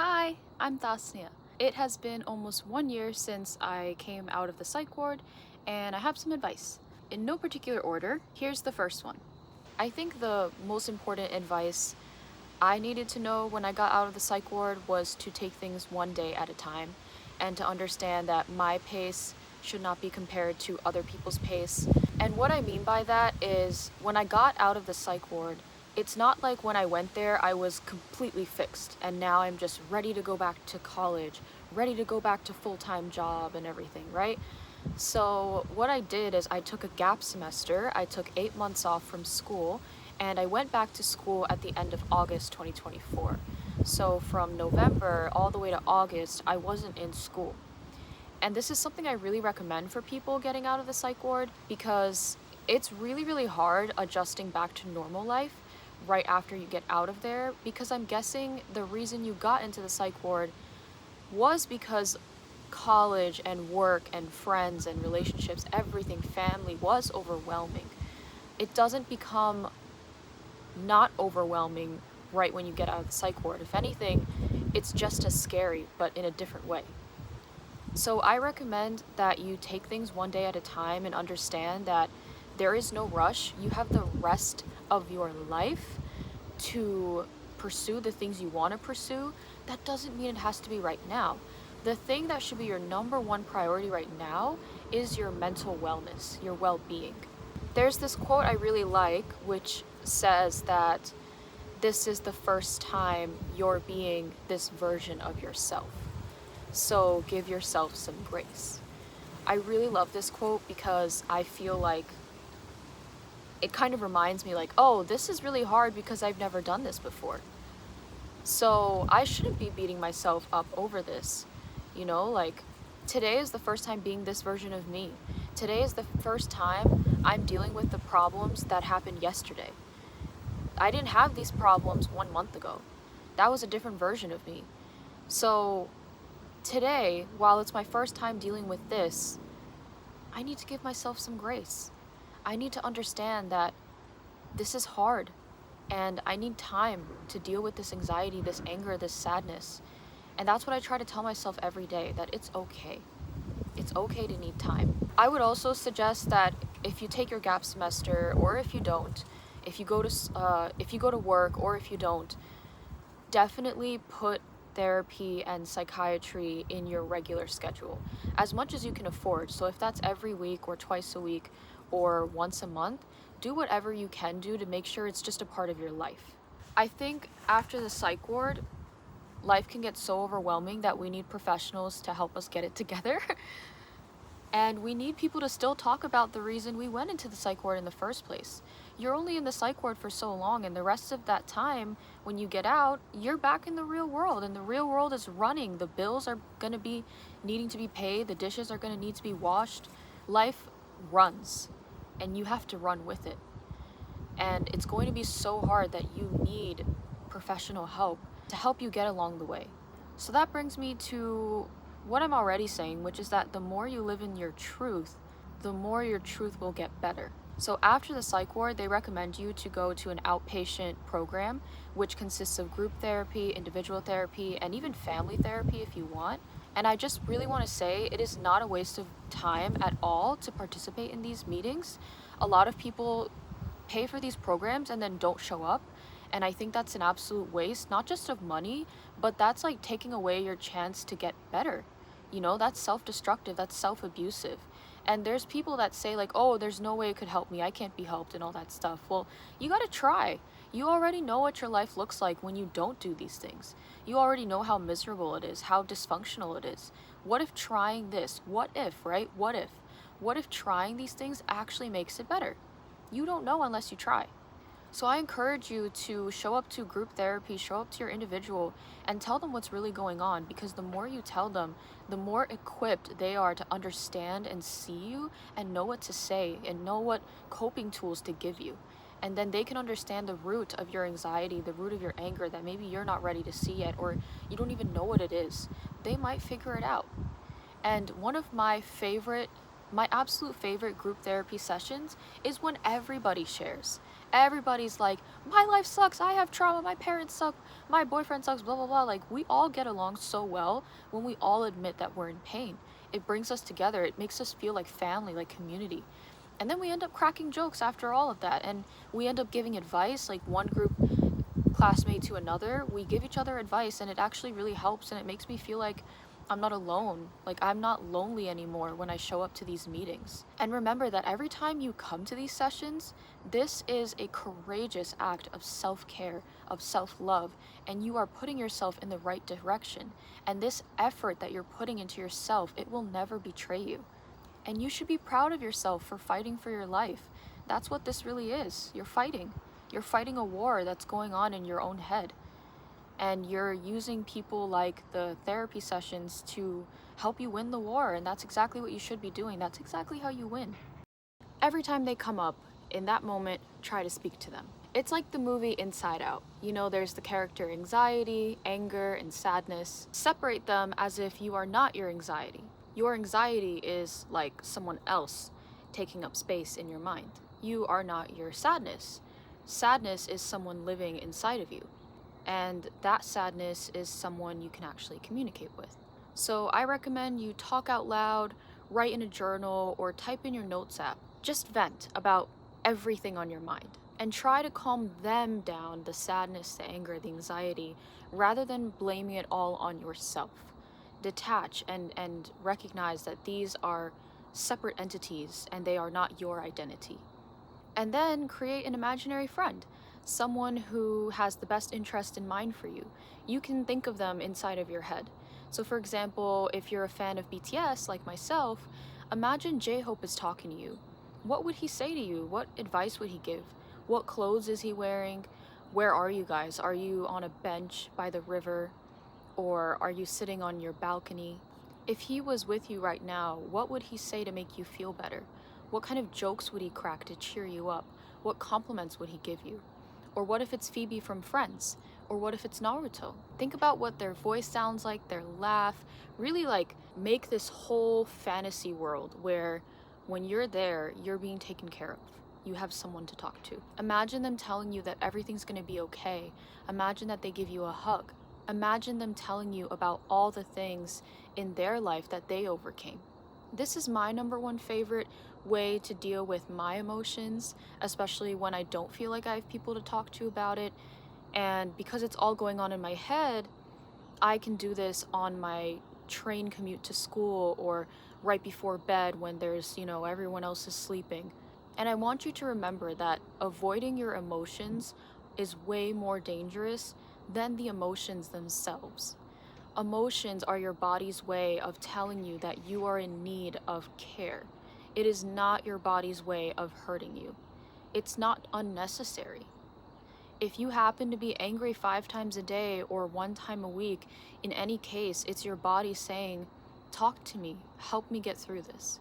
Hi, I'm Thasnia. It has been almost 1 year since I came out of the psych ward, and I have some advice. In no particular order, here's the first one. I think the most important advice I needed to know when I got out of the psych ward was to take things one day at a time and to understand that my pace should not be compared to other people's pace. And what I mean by that is when I got out of the psych ward, it's not like when I went there I was completely fixed and now I'm just ready to go back to college, ready to go back to full-time job and everything, right? So what I did is I took a gap semester. I took 8 months off from school and I went back to school at the end of August 2024. So from November all the way to August, I wasn't in school. And this is something I really recommend for people getting out of the psych ward because it's really hard adjusting back to normal life right after you get out of there, because I'm guessing the reason you got into the psych ward was because college and work and friends and relationships, everything, family was overwhelming. It doesn't become not overwhelming right when you get out of the psych ward. If anything, it's just as scary, but in a different way. So I recommend that you take things one day at a time and understand that there is no rush. You have the rest of your life to pursue the things you want to pursue. That doesn't mean it has to be right now. The thing that should be your number one priority right now is your mental wellness, your well-being. There's this quote I really like, which says that this is the first time you're being this version of yourself. So give yourself some grace. I really love this quote because I feel like it kind of reminds me like, oh, this is really hard because I've never done this before. So I shouldn't be beating myself up over this. You know, like today is the first time being this version of me. Today is the first time I'm dealing with the problems that happened yesterday. I didn't have these problems 1 month ago. That was a different version of me. So today, while it's my first time dealing with this, I need to give myself some grace. I need to understand that this is hard and I need time to deal with this anxiety, this anger, this sadness. And that's what I try to tell myself every day, that it's okay. It's okay to need time. I would also suggest that if you take your gap semester or if you don't, if you go to work or if you don't, definitely put therapy and psychiatry in your regular schedule as much as you can afford. So if that's every week or twice a week or once a month, do whatever you can do to make sure it's just a part of your life. I think after the psych ward, life can get so overwhelming that we need professionals to help us get it together. And we need people to still talk about the reason we went into the psych ward in the first place. You're only in the psych ward for so long, and the rest of that time, when you get out, you're back in the real world, and the real world is running. The bills are going to be needing to be paid. The dishes are going to need to be washed. Life runs, and you have to run with it. And it's going to be so hard that you need professional help to help you get along the way. So that brings me to what I'm already saying, which is that the more you live in your truth, the more your truth will get better. So after the psych ward, they recommend you to go to an outpatient program, which consists of group therapy, individual therapy, and even family therapy if you want. And I just really want to say it is not a waste of time at all to participate in these meetings. A lot of people pay for these programs and then don't show up. And I think that's an absolute waste, not just of money, but that's like taking away your chance to get better. You know, that's self-destructive, that's self-abusive. And there's people that say like, oh, there's no way it could help me, I can't be helped and all that stuff. Well, you gotta try. You already know what your life looks like when you don't do these things. You already know how miserable it is, how dysfunctional it is. What if trying this? What if, right? What if? What if trying these things actually makes it better? You don't know unless you try. So I encourage you to show up to group therapy, show up to your individual, and tell them what's really going on, because the more you tell them, the more equipped they are to understand and see you and know what to say and know what coping tools to give you. And then they can understand the root of your anxiety, the root of your anger that maybe you're not ready to see yet, or you don't even know what it is. They might figure it out. And one of my absolute favorite group therapy sessions is when everybody shares. Everybody's like, my life sucks, I have trauma, my parents suck, my boyfriend sucks, blah blah blah. Like, we all get along so well when we all admit that we're in pain. It brings us together, it makes us feel like family, like community. And then we end up cracking jokes after all of that, and we end up giving advice, like one group classmate to another. We give each other advice, and it actually really helps, and it makes me feel like I'm not alone. Like, I'm not lonely anymore when I show up to these meetings. And remember that every time you come to these sessions, this is a courageous act of self-care, of self-love, and you are putting yourself in the right direction. And this effort that you're putting into yourself, it will never betray you. And you should be proud of yourself for fighting for your life. That's what this really is. You're fighting. You're fighting a war that's going on in your own head. And you're using people like the therapy sessions to help you win the war, and that's exactly what you should be doing. That's exactly how you win. Every time they come up, in that moment, try to speak to them. It's like the movie Inside Out. You know, there's the character anxiety, anger, and sadness. Separate them as if you are not your anxiety. Your anxiety is like someone else taking up space in your mind. You are not your sadness. Sadness is someone living inside of you. And that sadness is someone you can actually communicate with. So I recommend you talk out loud, write in a journal, or type in your notes app. Just vent about everything on your mind and try to calm them down, the sadness, the anger, the anxiety, rather than blaming it all on yourself. Detach and recognize that these are separate entities and they are not your identity. And then create an imaginary friend. Someone who has the best interest in mind for you. You can think of them inside of your head. So for example, if you're a fan of BTS like myself, imagine J-Hope is talking to you. What would he say to you? What advice would he give? What clothes is he wearing? Where are you guys? Are you on a bench by the river? Or are you sitting on your balcony? If he was with you right now, what would he say to make you feel better? What kind of jokes would he crack to cheer you up? What compliments would he give you? Or what if it's Phoebe from Friends? Or what if it's Naruto? Think about what their voice sounds like, their laugh. Really, like, make this whole fantasy world where when you're there, you're being taken care of. You have someone to talk to. Imagine them telling you that everything's gonna be okay. Imagine that they give you a hug. Imagine them telling you about all the things in their life that they overcame. This is my #1 favorite way to deal with my emotions, especially when I don't feel like I have people to talk to about it. And because it's all going on in my head, I can do this on my train commute to school or right before bed when there's, everyone else is sleeping. And I want you to remember that avoiding your emotions is way more dangerous than the emotions themselves. Emotions are your body's way of telling you that you are in need of care. It is not your body's way of hurting you. It's not unnecessary. If you happen to be angry 5 times a day or 1 time a week, in any case, it's your body saying, talk to me, help me get through this.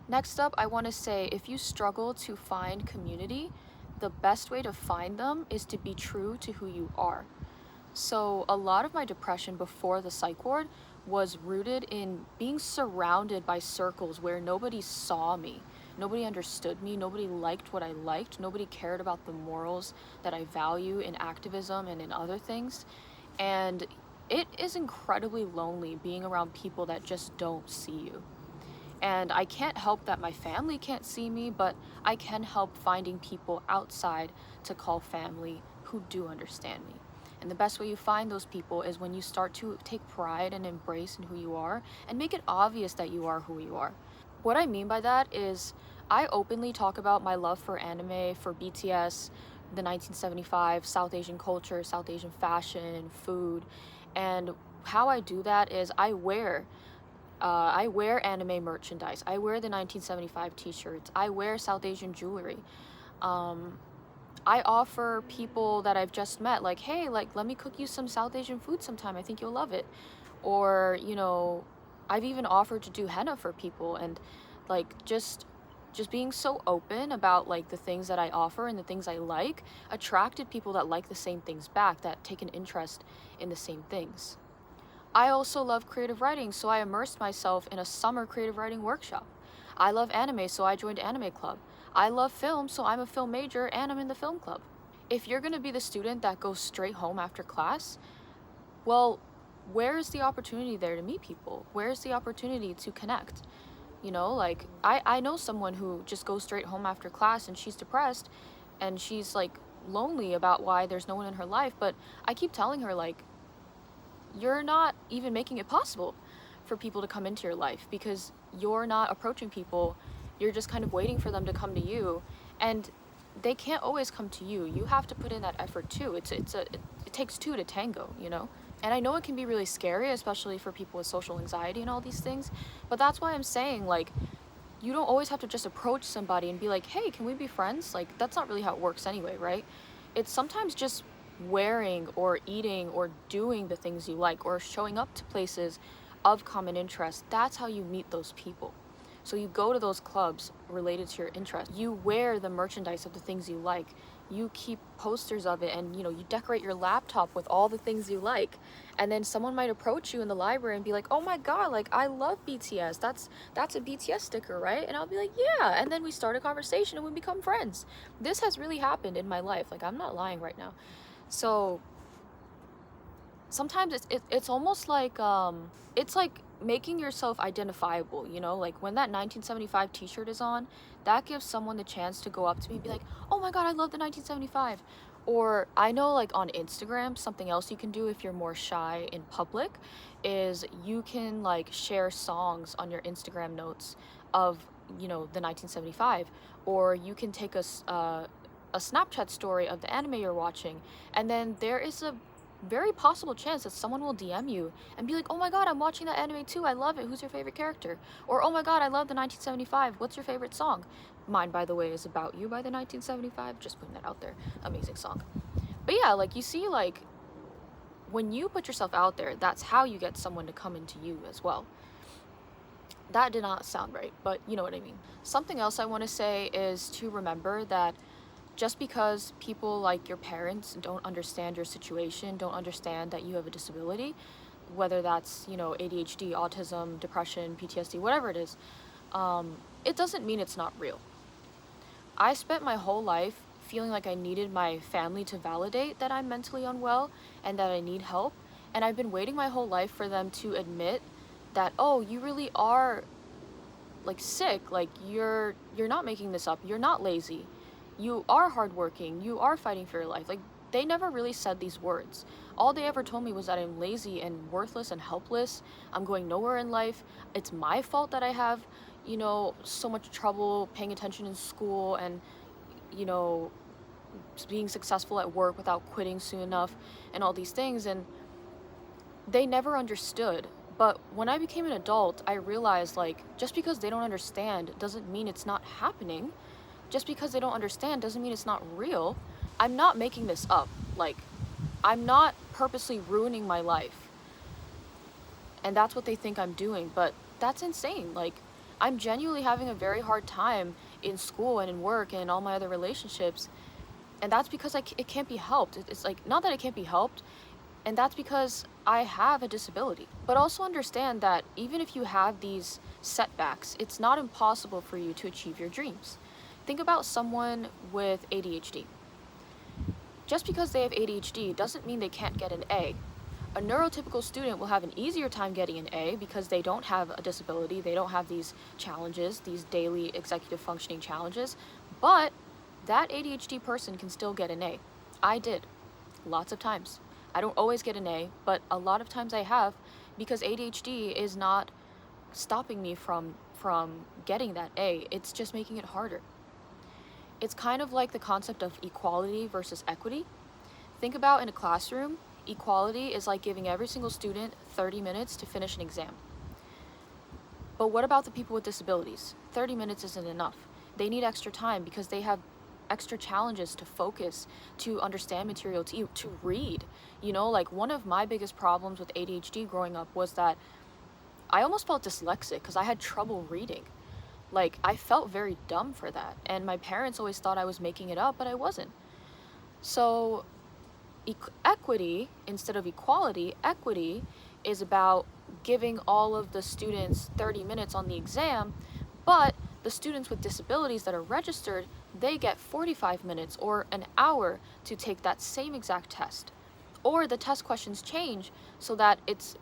Next up, I want to say, if you struggle to find community, the best way to find them is to be true to who you are. So a lot of my depression before the psych ward was rooted in being surrounded by circles where nobody saw me, nobody understood me, nobody liked what I liked, nobody cared about the morals that I value in activism and in other things. And it is incredibly lonely being around people that just don't see you. And I can't help that my family can't see me, but I can help finding people outside to call family who do understand me. And the best way you find those people is when you start to take pride and embrace in who you are and make it obvious that you are who you are. What I mean by that is I openly talk about my love for anime, for BTS, the 1975, South Asian culture, South Asian fashion, food. And how I do that is I wear anime merchandise. I wear the 1975 t-shirts. I wear South Asian jewelry. I offer people that I've just met, like, hey, let me cook you some South Asian food sometime. I think you'll love it. Or, I've even offered to do henna for people, and just being so open about the things that I offer and the things I like attracted people that like the same things back, that take an interest in the same things. I also love creative writing, so I immersed myself in a summer creative writing workshop. I love anime, so I joined Anime Club. I love film, so I'm a film major and I'm in the film club. If you're gonna be the student that goes straight home after class, well, where is the opportunity there to meet people? Where's the opportunity to connect? You know, like, I know someone who just goes straight home after class and she's depressed and she's like lonely about why there's no one in her life, but I keep telling her, like, you're not even making it possible for people to come into your life because you're not approaching people. You're just kind of waiting for them to come to you, and they can't always come to you. You have to put in that effort too. It takes two to tango, you know? And I know it can be really scary, especially for people with social anxiety and all these things, but that's why I'm saying, like, you don't always have to just approach somebody and be like, hey, can we be friends? Like, that's not really how it works anyway, right? It's sometimes just wearing or eating or doing the things you like or showing up to places of common interest. That's how you meet those people. So you go to those clubs related to your interest. You wear the merchandise of the things you like. You keep posters of it, and you decorate your laptop with all the things you like. And then someone might approach you in the library and be like, oh my god, like, I love BTS. That's a BTS sticker, right? And I'll be like, yeah. And then we start a conversation and we become friends. This has really happened in my life. Like, I'm not lying right now. So sometimes it's almost like it's like making yourself identifiable, like when that 1975 t-shirt is on, that gives someone the chance to go up to me and be like, oh my god, I love the 1975. Or I know, like, on Instagram, something else you can do if you're more shy in public is you can, like, share songs on your Instagram notes of the 1975, or you can take a Snapchat story of the anime you're watching, and then there is a very possible chance that someone will DM you and be like, oh my god, I'm watching that anime too, I love it, who's your favorite character? Or, oh my god, I love the 1975, what's your favorite song? Mine, by the way, is About You by the 1975, just putting that out there. Amazing song. But yeah, like, you see, like, when you put yourself out there, that's how you get someone to come into you as well. That did not sound right, but you know what I mean. Something else I want to say is to remember that just because people like your parents don't understand your situation, don't understand that you have a disability, whether that's, ADHD, autism, depression, PTSD, whatever it is, it doesn't mean it's not real. I spent my whole life feeling like I needed my family to validate that I'm mentally unwell and that I need help, and I've been waiting my whole life for them to admit that, oh, you really are, like, sick, like, you're not making this up, you're not lazy, you are hardworking, you are fighting for your life. Like, they never really said these words. All they ever told me was that I'm lazy and worthless and helpless, I'm going nowhere in life, it's my fault that I have, so much trouble paying attention in school and, being successful at work without quitting soon enough and all these things, and they never understood. But when I became an adult, I realized, like, just because they don't understand doesn't mean it's not happening. Just because they don't understand doesn't mean it's not real. I'm not making this up. Like, I'm not purposely ruining my life. And that's what they think I'm doing, but that's insane. Like, I'm genuinely having a very hard time in school and in work and in all my other relationships. And that's because it can't be helped. It's like, not that it can't be helped, and that's because I have a disability. But also understand that even if you have these setbacks, it's not impossible for you to achieve your dreams. Think about someone with ADHD. Just because they have ADHD doesn't mean they can't get an A. A neurotypical student will have an easier time getting an A because they don't have a disability, they don't have these challenges, these daily executive functioning challenges, but that ADHD person can still get an A. I did, lots of times. I don't always get an A, but a lot of times I have, because ADHD is not stopping me from getting that A, it's just making it harder. It's kind of like the concept of equality versus equity. Think about in a classroom, equality is like giving every single student 30 minutes to finish an exam. But what about the people with disabilities? 30 minutes isn't enough. They need extra time because they have extra challenges to focus, to understand material, to read. Like, one of my biggest problems with ADHD growing up was that I almost felt dyslexic because I had trouble reading. Like, I felt very dumb for that, and my parents always thought I was making it up, but I wasn't. So equity instead of equality, equity is about giving all of the students 30 minutes on the exam, but The students with disabilities that are registered, they get 45 minutes or an hour to take that same exact test. Or the test questions change so that it's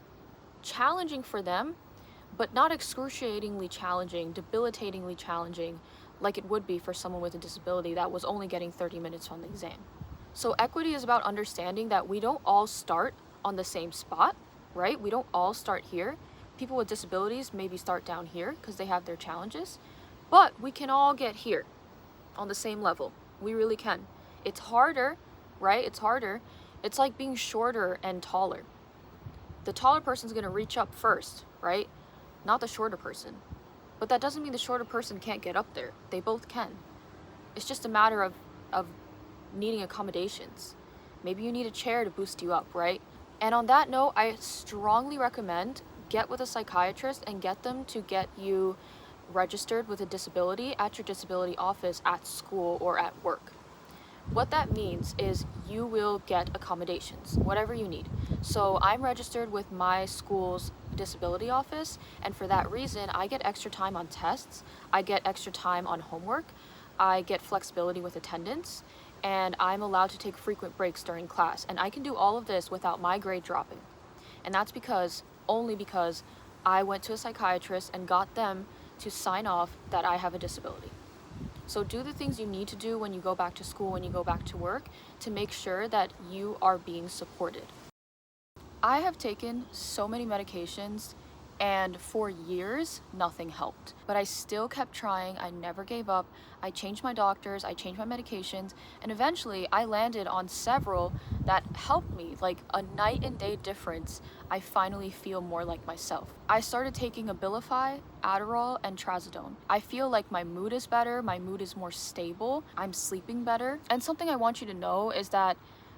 challenging for them, but not excruciatingly challenging, debilitatingly challenging, like it would be for someone with a disability that was only getting 30 minutes on the exam. So equity is about understanding that we don't all start on the same spot, right? We don't all start here. People with disabilities maybe start down here because they have their challenges, but we can all get here on the same level. We really can. It's harder, right? It's harder. It's like being shorter and taller. The taller person's gonna reach up first, right? Not the shorter person. But that doesn't mean the shorter person can't get up there. They both can. It's just a matter of needing accommodations. Maybe you need a chair to boost you up, right? And on that note, I strongly recommend get with a psychiatrist and get them to get you registered with a disability at your disability office at school or at work. What that means is you will get accommodations, whatever you need. So I'm registered with my school's disability office, and for that reason, I get extra time on tests, I get extra time on homework, I get flexibility with attendance, and I'm allowed to take frequent breaks during class. And I can do all of this without my grade dropping. And that's only because I went to a psychiatrist and got them to sign off that I have a disability. So do the things you need to do when you go back to school, when you go back to work, to make sure that you are being supported. I have taken so many medications, and for years, nothing helped. But I still kept trying. I never gave up. I changed my doctors, I changed my medications, and eventually I landed on several that helped me, like a night and day difference. I finally feel more like myself. I started taking Abilify, Adderall, and Trazodone. I feel like my mood is better, my mood is more stable, I'm sleeping better. And something I want you to know is that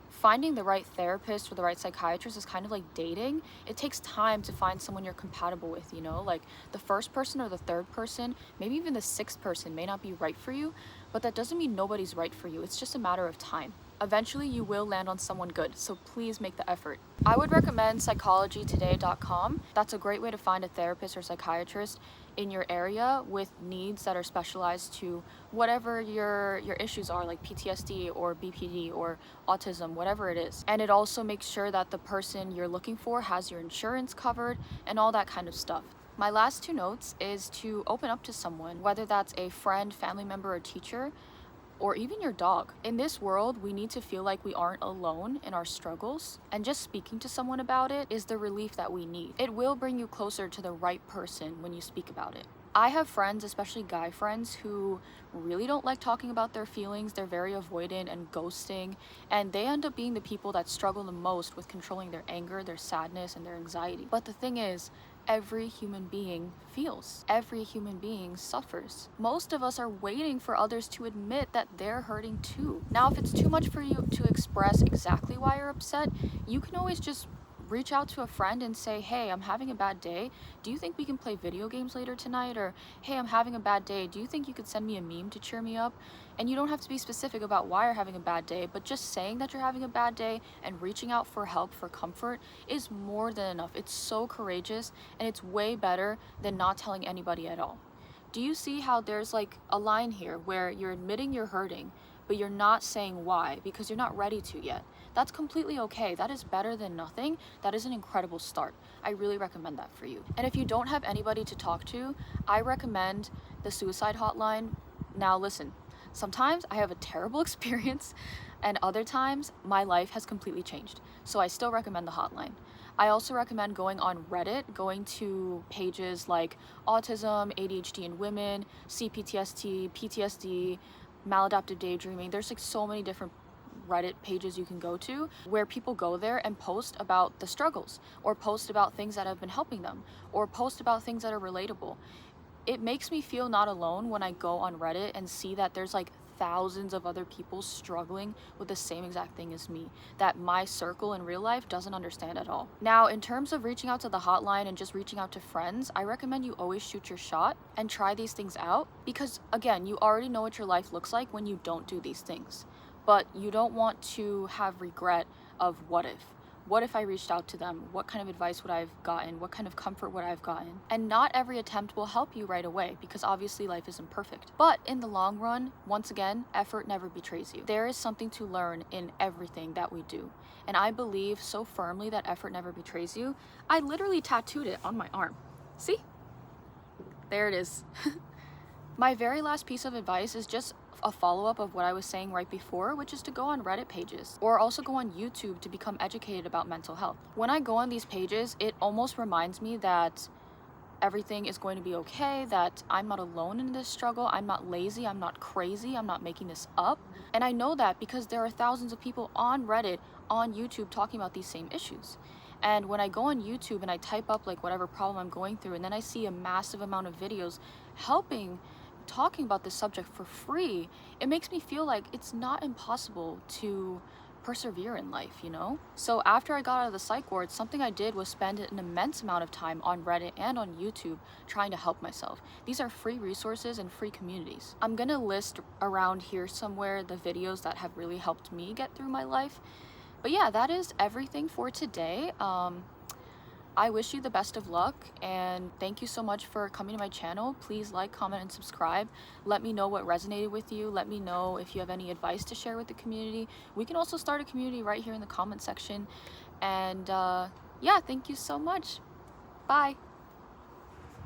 finding the right therapist or the right psychiatrist is kind of like dating. It takes time to find someone you're compatible with, you know? Like the first person or the third person, maybe even the sixth person may not be right for you, but that doesn't mean nobody's right for you. It's just a matter of time. Eventually you will land on someone good, so please make the effort. I would recommend psychologytoday.com. That's a great way to find a therapist or psychiatrist in your area with needs that are specialized to whatever your issues are, like PTSD or BPD or autism, whatever it is. And it also makes sure that the person you're looking for has your insurance covered and all that kind of stuff. My last two notes is to open up to someone, whether that's a friend, family member, or teacher, or even your dog. In this world, we need to feel like we aren't alone in our struggles, and just speaking to someone about it is the relief that we need. It will bring you closer to the right person when you speak about it. I have friends, especially guy friends, who really don't like talking about their feelings. They're very avoidant and ghosting, and they end up being the people that struggle the most with controlling their anger, their sadness, and their anxiety. But the thing is, every human being feels. Every human being suffers. Most of us are waiting for others to admit that they're hurting too. Now, if it's too much for you to express exactly why you're upset, you can always just reach out to a friend and say, hey, I'm having a bad day. Do you think we can play video games later tonight? Or, hey, I'm having a bad day. Do you think you could send me a meme to cheer me up? And you don't have to be specific about why you're having a bad day, but just saying that you're having a bad day and reaching out for help, for comfort, is more than enough. It's so courageous, and it's way better than not telling anybody at all. Do you see how there's like a line here where you're admitting you're hurting, but you're not saying why because you're not ready to yet? That's completely okay. That is better than nothing. That is an incredible start. I really recommend that for you. And if you don't have anybody to talk to, I recommend the suicide hotline. Now listen, sometimes I have a terrible experience, and other times my life has completely changed. So I still recommend the hotline. I also recommend going on Reddit, going to pages like autism, ADHD in women, cptsd, PTSD, maladaptive daydreaming. There's like so many different Reddit pages you can go to where people go there and post about the struggles, or post about things that have been helping them, or post about things that are relatable. It makes me feel not alone when I go on Reddit and see that there's like thousands of other people struggling with the same exact thing as me that my circle in real life doesn't understand at all. Now, in terms of reaching out to the hotline and just reaching out to friends, I recommend you always shoot your shot and try these things out, because again, you already know what your life looks like when you don't do these things. But you don't want to have regret of what if. What if I reached out to them? What kind of advice would I have gotten? What kind of comfort would I have gotten? And not every attempt will help you right away, because obviously life isn't perfect. But in the long run, once again, effort never betrays you. There is something to learn in everything that we do. And I believe so firmly that effort never betrays you. I literally tattooed it on my arm. See? There it is. My very last piece of advice is just a follow-up of what I was saying right before, which is to go on Reddit pages or also go on YouTube to become educated about mental health. When I go on these pages, it almost reminds me that everything is going to be okay, that I'm not alone in this struggle, I'm not lazy, I'm not crazy, I'm not making this up. And I know that because there are thousands of people on Reddit, on YouTube, talking about these same issues. And when I go on YouTube and I type up like whatever problem I'm going through, and then I see a massive amount of videos talking about this subject for free, it makes me feel like it's not impossible to persevere in life, you know? So after I got out of the psych ward, something I did was spend an immense amount of time on Reddit and on YouTube trying to help myself. These are free resources and free communities. I'm gonna list around here somewhere the videos that have really helped me get through my life. But yeah, that is everything for today. I wish you the best of luck, and thank you so much for coming to my channel. Please like, comment, and subscribe. Let me know what resonated with you. Let me know if you have any advice to share with the community. We can also start a community right here in the comment section. And yeah, thank you so much. Bye.